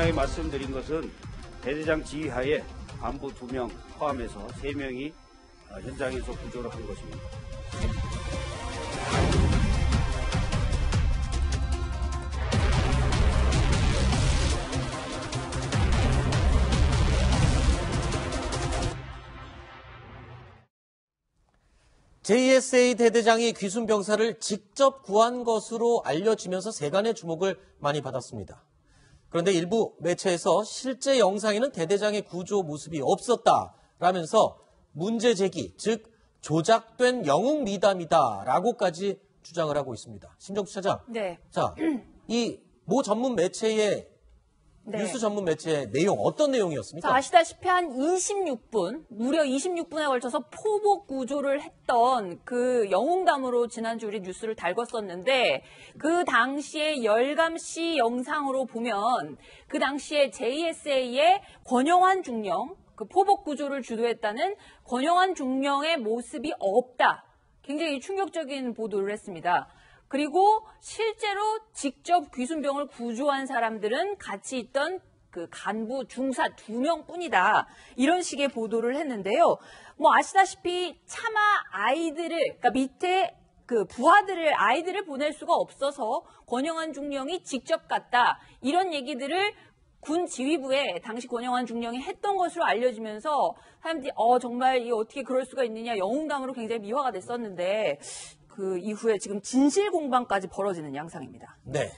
분명히 말씀드린 것은 대대장 지휘하에 간부 2명 포함해서 3명이 현장에서 구조를 한 것입니다. JSA 대대장이 귀순 병사를 직접 구한 것으로 알려지면서 세간의 주목을 많이 받았습니다. 그런데 일부 매체에서 실제 영상에는 대대장의 구조 모습이 없었다라면서 문제 제기, 즉 조작된 영웅 미담이다라고까지 주장을 하고 있습니다. 심정수 차장. 네. 자, 이 모 전문 매체의 네. 뉴스 전문 매체의 내용 어떤 내용이었습니까? 자, 아시다시피 한 26분, 무려 26분에 걸쳐서 포복 구조를 했던 그 영웅담으로 지난주 우리 뉴스를 달궜었는데 그 당시에 열감시 영상으로 보면 그 당시에 JSA의 권영환 중령, 그 포복 구조를 주도했다는 권영환 중령의 모습이 없다. 굉장히 충격적인 보도를 했습니다. 그리고 실제로 직접 귀순병을 구조한 사람들은 같이 있던 그 간부 중사 2명뿐이다. 이런 식의 보도를 했는데요. 뭐 아시다시피 차마 아이들을, 그러니까 밑에 그 부하들을, 아이들을 보낼 수가 없어서 권영환 중령이 직접 갔다. 이런 얘기들을 군 지휘부에 당시 권영환 중령이 했던 것으로 알려지면서 사람들이 정말 이 어떻게 그럴 수가 있느냐, 영웅담으로 굉장히 미화가 됐었는데 그 이후에 지금 진실 공방까지 벌어지는 양상입니다. 네.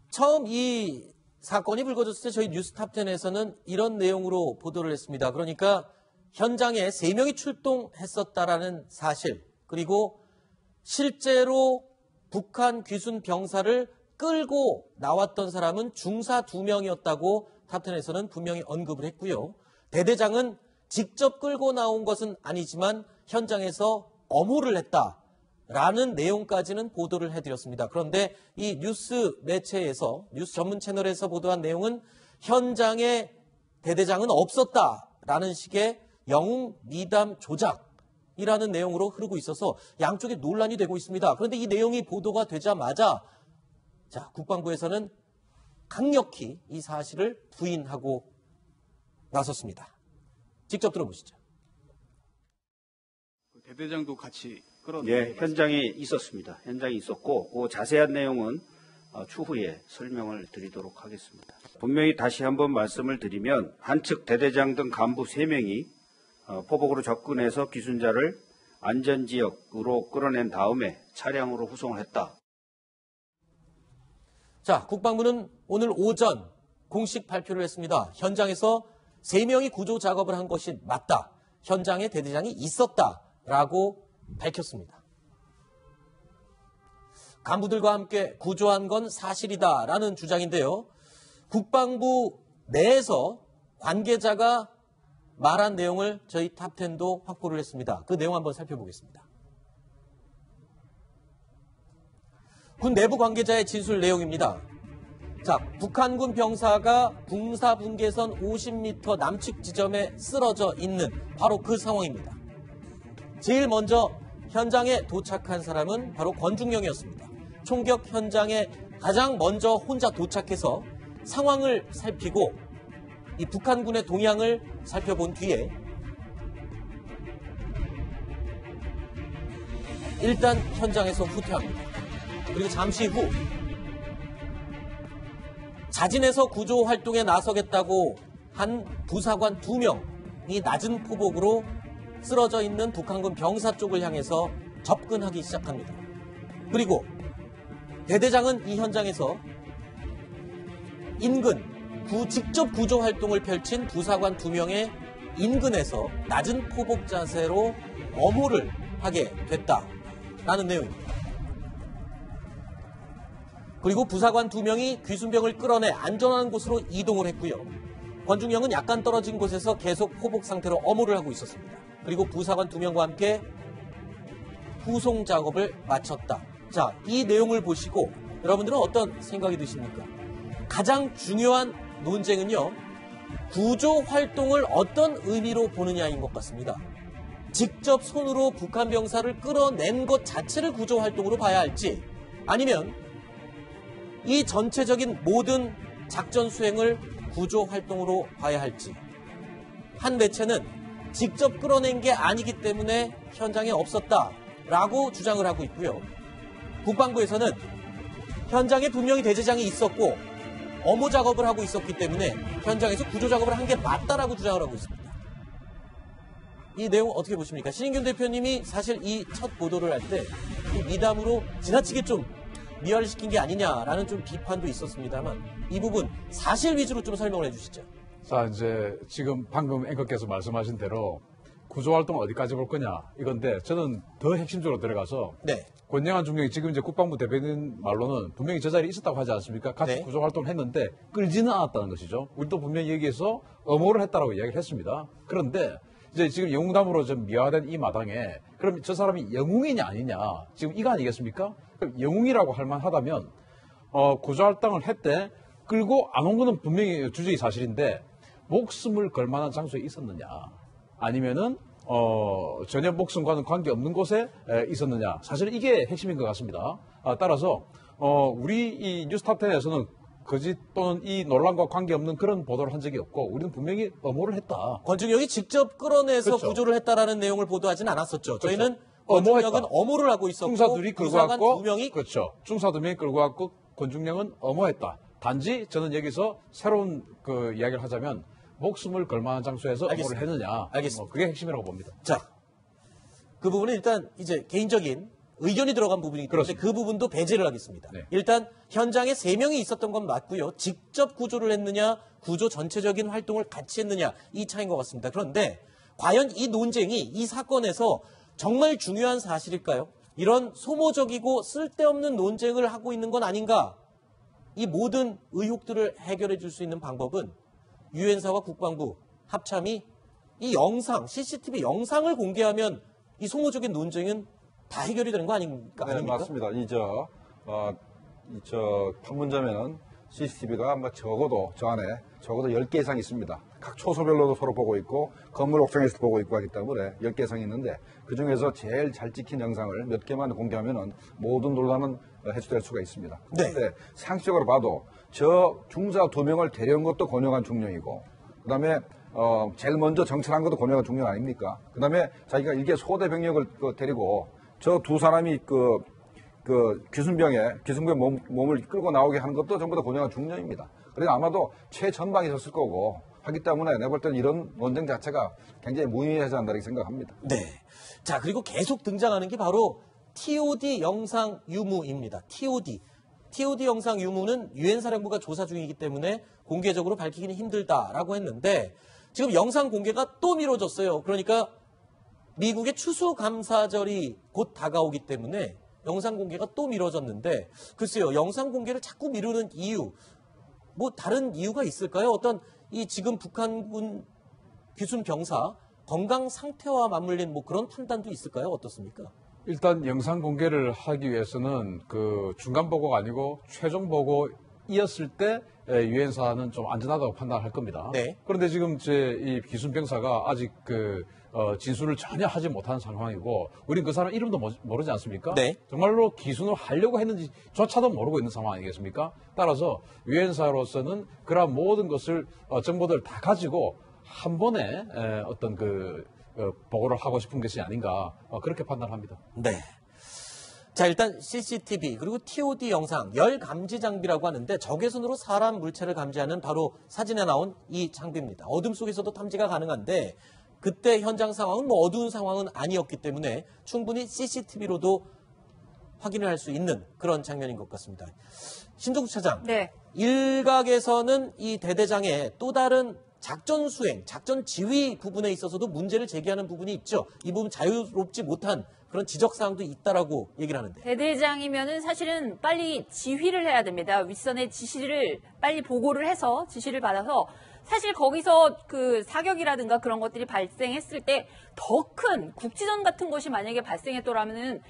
처음 이 사건이 불거졌을 때 저희 뉴스탑10에서는 이런 내용으로 보도를 했습니다. 그러니까 현장에 3명이 출동했었다라는 사실, 그리고 실제로 북한 귀순 병사를 끌고 나왔던 사람은 중사 2명이었다고 탑10에서는 분명히 언급을 했고요. 대대장은 직접 끌고 나온 것은 아니지만 현장에서 엄호를 했다라는 내용까지는 보도를 해드렸습니다. 그런데 이 뉴스 매체에서, 뉴스 전문 채널에서 보도한 내용은 현장에 대대장은 없었다라는 식의 영웅 미담 조작이라는 내용으로 흐르고 있어서 양쪽에 논란이 되고 있습니다. 그런데 이 내용이 보도가 되자마자 국방부에서는 강력히 이 사실을 부인하고 나섰습니다. 직접 들어보시죠. 대대장도 같이 예, 현장에 있었습니다. 현장에 있었고 그 자세한 내용은 추후에 설명을 드리도록 하겠습니다. 분명히 다시 한번 말씀을 드리면 한측 대대장 등 간부 3명이 포복으로 접근해서 귀순자를 안전지역으로 끌어낸 다음에 차량으로 후송을 했다. 자, 국방부는 오늘 오전 공식 발표를 했습니다. 현장에서 3명이 구조 작업을 한 것이 맞다. 현장에 대대장이 있었다라고 밝혔습니다. 간부들과 함께 구조한 건 사실이다라는 주장인데요. 국방부 내에서 관계자가 말한 내용을 저희 탑10도 확보를 했습니다. 그 내용 한번 살펴보겠습니다. 군 내부 관계자의 진술 내용입니다. 자, 북한군 병사가 붕사분계선 50m 남측 지점에 쓰러져 있는 바로 그 상황입니다. 제일 먼저 현장에 도착한 사람은 바로 권중령이었습니다. 총격 현장에 가장 먼저 혼자 도착해서 상황을 살피고 이 북한군의 동향을 살펴본 뒤에 일단 현장에서 후퇴합니다. 그리고 잠시 후 자진해서 구조 활동에 나서겠다고 한 부사관 2명이 낮은 포복으로 쓰러져 있는 북한군 병사 쪽을 향해서 접근하기 시작합니다. 그리고 대대장은 이 현장에서 인근 직접 구조 활동을 펼친 부사관 2명의 인근에서 낮은 포복 자세로 엄호를 하게 됐다라는 내용입니다. 그리고 부사관 2명이 귀순병을 끌어내 안전한 곳으로 이동을 했고요. 권중령은 약간 떨어진 곳에서 계속 포복 상태로 엄호를 하고 있었습니다. 그리고 부사관 2명과 함께 후송 작업을 마쳤다. 자, 이 내용을 보시고 여러분들은 어떤 생각이 드십니까? 가장 중요한 논쟁은요, 구조 활동을 어떤 의미로 보느냐인 것 같습니다. 직접 손으로 북한 병사를 끌어낸 것 자체를 구조 활동으로 봐야 할지, 아니면 이 전체적인 모든 작전 수행을 구조 활동으로 봐야 할지. 한 매체는 직접 끌어낸 게 아니기 때문에 현장에 없었다라고 주장을 하고 있고요. 국방부에서는 현장에 분명히 대제장이 있었고 어모 작업을 하고 있었기 때문에 현장에서 구조 작업을 한 게 맞다라고 주장을 하고 있습니다. 이 내용 어떻게 보십니까? 신인균 대표님이 사실 이 첫 보도를 할 때 미담으로 지나치게 좀 미화시킨 게 아니냐라는 좀 비판도 있었습니다만 이 부분 사실 위주로 좀 설명을 해주시죠. 자, 이제 지금 방금 앵커께서 말씀하신 대로 구조활동 어디까지 볼 거냐 이건데 저는 더 핵심적으로 들어가서 네. 권영한 중령이 지금 이제 국방부 대변인 말로는 분명히 저 자리에 있었다고 하지 않습니까? 같이 네. 구조활동을 했는데 끌지는 않았다는 것이죠. 우리도 분명히 여기에서 엄호를 했다라고 이야기를 했습니다. 그런데 이제 지금 영웅담으로 좀 미화된 이 마당에 그럼 저 사람이 영웅이냐 아니냐 지금 이거 아니겠습니까? 그럼 영웅이라고 할 만하다면 구조활동을 했대 끌고 안 온 거는 분명히 주적이 사실인데 목숨을 걸 만한 장소에 있었느냐 아니면은 전혀 목숨과는 관계없는 곳에 있었느냐 사실 이게 핵심인 것 같습니다. 따라서 우리 이 뉴스탑10에서는 거짓 또는 이 논란과 관계없는 그런 보도를 한 적이 없고 우리는 분명히 엄호를 했다. 권중력이 직접 끌어내서 그렇죠. 구조를 했다라는 내용을 보도하진 않았었죠. 저희는 엄호했다. 권중력은 엄호를 하고 있었고 중사 둘이 끌고 부사관 왔고 2명이 그렇죠. 중사 2명이 끌고 왔고 권중령은 엄호했다. 단지 저는 여기서 새로운 그 이야기를 하자면 목숨을 걸 만한 장소에서 알겠습니다. 엄호를 했느냐. 알겠습니다. 그게 핵심이라고 봅니다. 자, 그 부분은 일단 이제 개인적인 의견이 들어간 부분이기 때문에 그렇습니다. 그 부분도 배제를 하겠습니다. 네. 일단 현장에 3명이 있었던 건 맞고요. 직접 구조를 했느냐, 구조 전체적인 활동을 같이 했느냐 이 차이인 것 같습니다. 그런데 과연 이 논쟁이 이 사건에서 정말 중요한 사실일까요? 이런 소모적이고 쓸데없는 논쟁을 하고 있는 건 아닌가? 이 모든 의혹들을 해결해 줄 수 있는 방법은 유엔사와 국방부 합참이 이 영상, CCTV 영상을 공개하면 이 소모적인 논쟁은 다 해결이 되는 거 아닙니까? 네, 맞습니다. 저 판문점에는 CCTV가 적어도 저 안에 적어도 10개 이상 있습니다. 각 초소별로도 서로 보고 있고 건물 옥상에서 보고 있고 하기 때문에 10개 이상 있는데 그중에서 제일 잘 찍힌 영상을 몇 개만 공개하면은 모든 논란은 해소될 수가 있습니다. 네. 그런데 상식적으로 봐도 저 중사 2명을 데려온 것도 권영한 중령이고 그다음에 제일 먼저 정찰한 것도 권영한 중령 아닙니까? 그다음에 자기가 일개 소대 병력을 데리고 저 두 사람이 귀순병 몸을 끌고 나오게 하는 것도 전부 다 권영한 중령입니다. 그래서 아마도 최전방에 있었을 거고 하기 때문에 내가 볼 때는 이런 논쟁 자체가 굉장히 무의미하지 않나 이렇게 생각합니다. 네. 자, 그리고 계속 등장하는 게 바로 TOD 영상 유무입니다. TOD 영상 유무는 유엔 사령부가 조사 중이기 때문에 공개적으로 밝히기는 힘들다라고 했는데 지금 영상 공개가 또 미뤄졌어요. 그러니까 미국의 추수감사절이 곧 다가오기 때문에 영상 공개가 또 미뤄졌는데 글쎄요. 영상 공개를 자꾸 미루는 이유 뭐 다른 이유가 있을까요? 어떤 이 지금 북한군 귀순 병사 건강 상태와 맞물린 뭐 그런 판단도 있을까요? 어떻습니까? 일단 영상 공개를 하기 위해서는 그 중간 보고가 아니고 최종 보고이었을 때 유엔사는 좀 안전하다고 판단할 겁니다. 네. 그런데 지금 이 기순 병사가 아직 진술을 전혀 하지 못한 상황이고 우린 그 사람 이름도 모르지 않습니까? 네. 정말로 기순을 하려고 했는지조차도 모르고 있는 상황 아니겠습니까? 따라서 유엔사로서는 그러한 모든 것을 정보들을 다 가지고 한 번에 어떤 보고를 하고 싶은 것이 아닌가 그렇게 판단합니다. 네. 자, 일단 CCTV 그리고 TOD 영상 열 감지 장비라고 하는데 적외선으로 사람 물체를 감지하는 바로 사진에 나온 이 장비입니다. 어둠 속에서도 탐지가 가능한데 그때 현장 상황은 뭐 어두운 상황은 아니었기 때문에 충분히 CCTV로도 확인을 할 수 있는 그런 장면인 것 같습니다. 신동수 차장. 네. 일각에서는 이 대대장의 또 다른 작전 수행, 작전 지휘 부분에 있어서도 문제를 제기하는 부분이 있죠. 이 부분 자유롭지 못한 그런 지적사항도 있다라고 얘기를 하는데. 대대장이면은 사실은 빨리 지휘를 해야 됩니다. 윗선의 지시를 빨리 보고를 해서 지시를 받아서 사실 거기서 그 사격이라든가 그런 것들이 발생했을 때 더 큰 국지전 같은 것이 만약에 발생했더라면은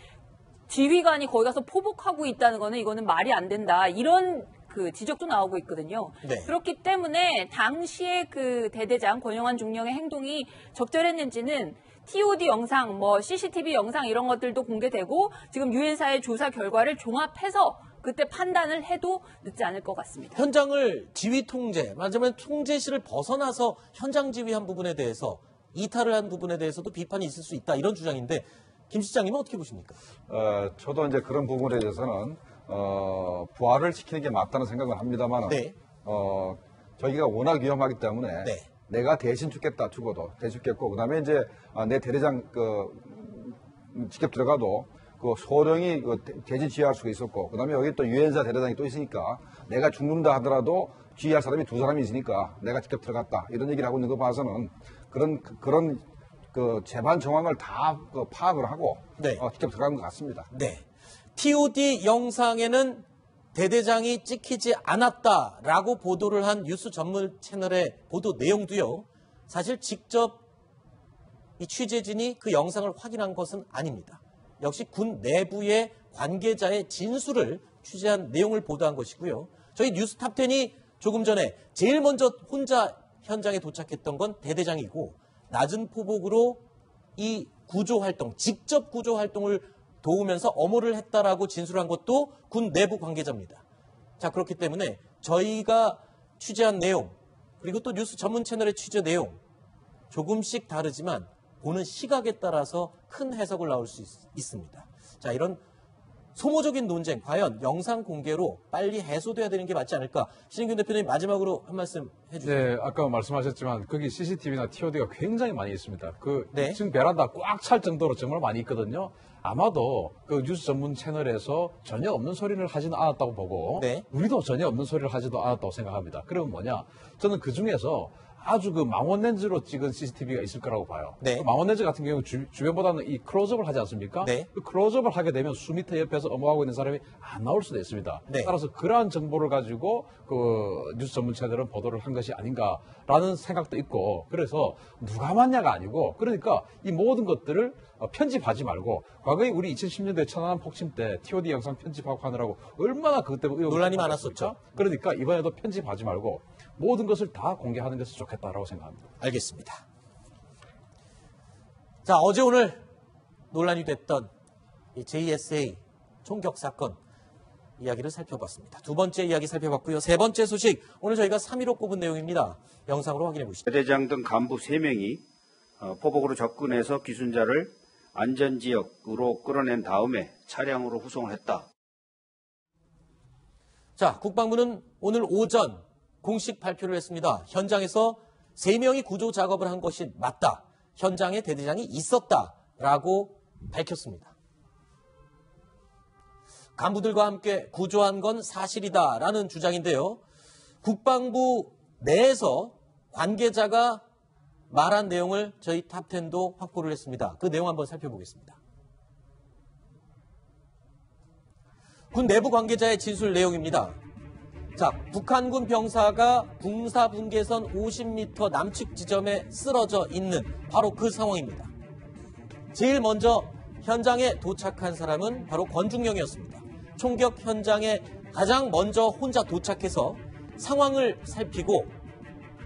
지휘관이 거기 가서 포복하고 있다는 거는 이거는 말이 안 된다. 이런 그 지적도 나오고 있거든요. 네. 그렇기 때문에 당시에 그 대대장 권영환 중령의 행동이 적절했는지는 TOD 영상, 뭐 CCTV 영상 이런 것들도 공개되고 지금 유엔사의 조사 결과를 종합해서 그때 판단을 해도 늦지 않을 것 같습니다. 현장을 지휘 통제, 말하자면 통제실을 벗어나서 현장 지휘한 부분에 대해서 이탈을 한 부분에 대해서도 비판이 있을 수 있다 이런 주장인데 김 실장님은 어떻게 보십니까? 저도 이제 그런 부분에 대해서는 부활을 시키는 게 맞다는 생각을 합니다만, 네. 저희가 워낙 위험하기 때문에 네. 내가 대신 죽겠다 죽어도 대신 죽겠고, 그다음에 이제 내 대대장 직접 들어가도 그 소령이 대신 지휘할 수가 있었고, 그다음에 여기 또 유엔사 대대장이 또 있으니까 내가 죽는다 하더라도 지휘할 사람이 두 사람이 있으니까 내가 직접 들어갔다 이런 얘기를 하고 있는 거 봐서는 그런 그 재반 정황을 다 파악을 하고 네. 직접 들어간 것 같습니다. 네. TOD 영상에는 대대장이 찍히지 않았다라고 보도를 한 뉴스 전문 채널의 보도 내용도요. 사실 직접 이 취재진이 그 영상을 확인한 것은 아닙니다. 역시 군 내부의 관계자의 진술을 취재한 내용을 보도한 것이고요. 저희 뉴스탑10이 조금 전에 제일 먼저 혼자 현장에 도착했던 건 대대장이고 낮은 포복으로 이 구조활동, 직접 구조활동을 도우면서 엄호를 했다라고 진술한 것도 군 내부 관계자입니다. 자, 그렇기 때문에 저희가 취재한 내용 그리고 또 뉴스 전문 채널의 취재 내용 조금씩 다르지만 보는 시각에 따라서 큰 해석을 나올 수 있습니다. 자, 이런 소모적인 논쟁, 과연 영상 공개로 빨리 해소돼야 되는 게 맞지 않을까? 신인균 대표님 마지막으로 한 말씀 해주세요. 네, 아까 말씀하셨지만 거기 CCTV나 TOD가 굉장히 많이 있습니다. 네. 지금 베란다 꽉 찰 정도로 정말 많이 있거든요. 아마도 그 뉴스 전문 채널에서 전혀 없는 소리를 하지는 않았다고 보고 네. 우리도 전혀 없는 소리를 하지도 않았다고 생각합니다. 그러면 뭐냐? 저는 그 중에서 아주 그 망원 렌즈로 찍은 CCTV가 있을 거라고 봐요. 네. 그 망원 렌즈 같은 경우 주변보다는 이 클로즈업을 하지 않습니까? 네. 그 클로즈업을 하게 되면 수미터 옆에서 엄호하고 있는 사람이 안 나올 수도 있습니다. 네. 따라서 그러한 정보를 가지고 그 뉴스 전문 채널은 보도를 한 것이 아닌가라는 생각도 있고, 그래서 누가 맞냐가 아니고, 그러니까 이 모든 것들을 편집하지 말고, 과거에 우리 2010년대 천안함 폭침 때 TOD 영상 편집하고 하느라고 얼마나 그것 때문에 논란이 많았었죠. 그러니까 이번에도 편집하지 말고 모든 것을 다 공개하는 것이 좋겠다라고 생각합니다. 알겠습니다. 자, 어제 오늘 논란이 됐던 이 JSA 총격 사건 이야기를 살펴봤습니다. 두 번째 이야기 살펴봤고요. 세 번째 소식, 오늘 저희가 3위로 꼽은 내용입니다. 영상으로 확인해 보시죠. 대대장 등 간부 3명이 포복으로 접근해서 귀순자를 안전지역으로 끌어낸 다음에 차량으로 후송을 했다. 자, 국방부는 오늘 오전 공식 발표를 했습니다. 현장에서 3명이 구조 작업을 한 것이 맞다. 현장에 대대장이 있었다라고 밝혔습니다. 간부들과 함께 구조한 건 사실이다라는 주장인데요. 국방부 내에서 관계자가 말한 내용을 저희 탑10도 확보를 했습니다. 그 내용 한번 살펴보겠습니다. 군 내부 관계자의 진술 내용입니다. 자, 북한군 병사가 군사분계선 50m 남측 지점에 쓰러져 있는 바로 그 상황입니다. 제일 먼저 현장에 도착한 사람은 바로 권중령이었습니다. 총격 현장에 가장 먼저 혼자 도착해서 상황을 살피고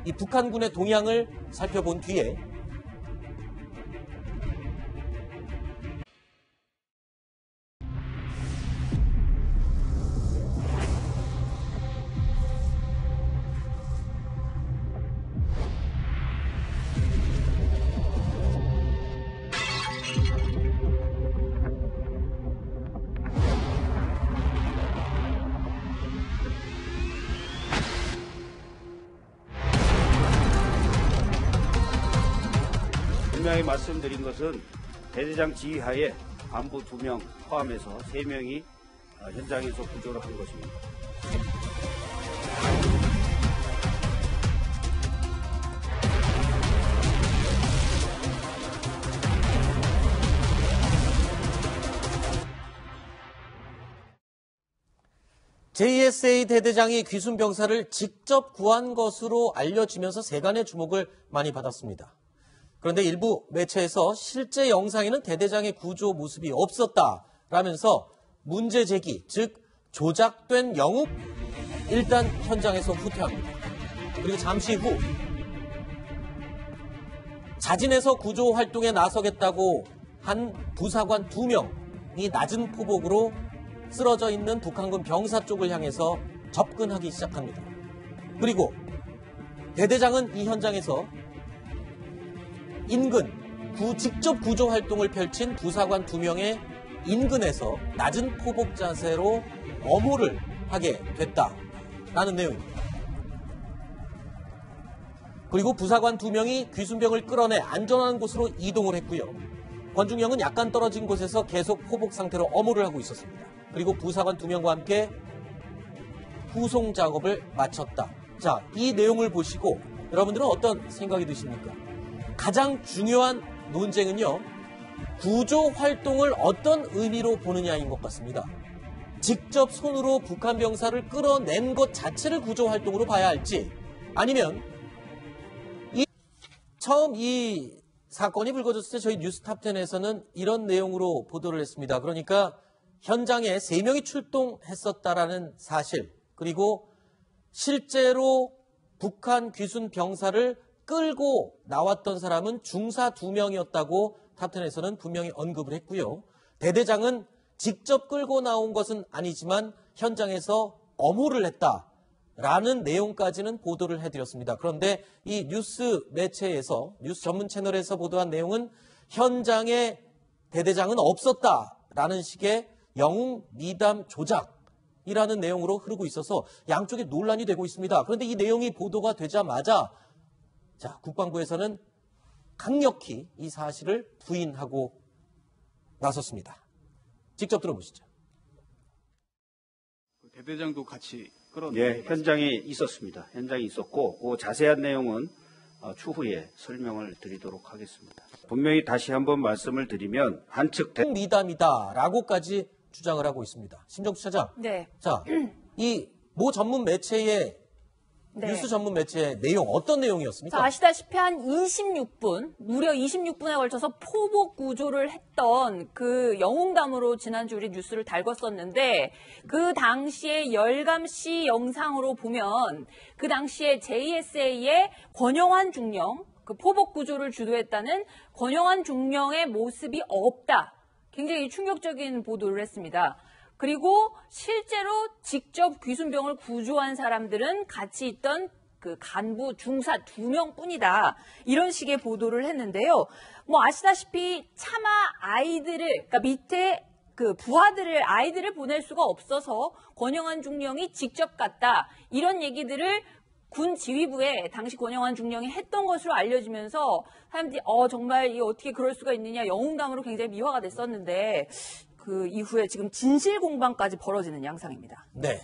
이 북한군의 동향을 살펴본 뒤에 분명히 말씀드린 것은 대대장 지휘하에 간부 2명 포함해서 3명이 현장에서 구조를 한 것입니다. JSA 대대장이 귀순 병사를 직접 구한 것으로 알려지면서 세간의 주목을 많이 받았습니다. 그런데 일부 매체에서 실제 영상에는 대대장의 구조 모습이 없었다라면서 문제 제기, 즉 조작된 영웅 일단 현장에서 후퇴합니다. 그리고 잠시 후 자진해서 구조 활동에 나서겠다고 한 부사관 2명이 낮은 포복으로 쓰러져 있는 북한군 병사 쪽을 향해서 접근하기 시작합니다. 그리고 대대장은 이 현장에서 직접 구조 활동을 펼친 부사관 2명의 인근에서 낮은 포복 자세로 엄호를 하게 됐다라는 내용입니다. 그리고 부사관 2명이 귀순병을 끌어내 안전한 곳으로 이동을 했고요. 권중영은 약간 떨어진 곳에서 계속 포복 상태로 엄호를 하고 있었습니다. 그리고 부사관 2명과 함께 후송 작업을 마쳤다. 자, 이 내용을 보시고 여러분들은 어떤 생각이 드십니까? 가장 중요한 논쟁은요, 구조 활동을 어떤 의미로 보느냐인 것 같습니다. 직접 손으로 북한 병사를 끌어낸 것 자체를 구조 활동으로 봐야 할지, 아니면 처음 이 사건이 불거졌을 때 저희 뉴스탑10에서는 이런 내용으로 보도를 했습니다. 그러니까 현장에 3명이 출동했었다라는 사실, 그리고 실제로 북한 귀순 병사를 끌고 나왔던 사람은 중사 2명이었다고 탑10에서는 분명히 언급을 했고요. 대대장은 직접 끌고 나온 것은 아니지만 현장에서 엄호를 했다라는 내용까지는 보도를 해드렸습니다. 그런데 이 뉴스 매체에서, 뉴스 전문 채널에서 보도한 내용은 현장에 대대장은 없었다라는 식의 영웅 미담 조작이라는 내용으로 흐르고 있어서 양쪽에 논란이 되고 있습니다. 그런데 이 내용이 보도가 되자마자 국방부에서는 강력히 이 사실을 부인하고 나섰습니다. 직접 들어보시죠. 대대장도 같이 끌어내. 예, 현장에 있었습니다. 현장에 있었고 그 자세한 내용은 추후에 설명을 드리도록 하겠습니다. 분명히 다시 한번 말씀을 드리면 한측 미담이다라고까지 주장을 하고 있습니다. 심정수 차장. 네. 자, 이 모 전문 매체의 네. 뉴스 전문 매체의 내용 어떤 내용이었습니까? 자, 아시다시피 한 26분, 무려 26분에 걸쳐서 포복 구조를 했던 그 영웅담으로 지난주 우리 뉴스를 달궜었는데 그 당시에 열감시 영상으로 보면 그 당시에 JSA의 권영환 중령, 그 포복 구조를 주도했다는 권영환 중령의 모습이 없다. 굉장히 충격적인 보도를 했습니다. 그리고 실제로 직접 귀순병을 구조한 사람들은 같이 있던 그 간부 중사 2명뿐이다. 이런 식의 보도를 했는데요. 뭐 아시다시피 차마 아이들을, 그러니까 밑에 그 부하들을, 아이들을 보낼 수가 없어서 권영환 중령이 직접 갔다. 이런 얘기들을 군 지휘부에 당시 권영환 중령이 했던 것으로 알려지면서 사람들이 정말 이 어떻게 그럴 수가 있느냐, 영웅담으로 굉장히 미화가 됐었는데 그 이후에 지금 진실 공방까지 벌어지는 양상입니다. 네.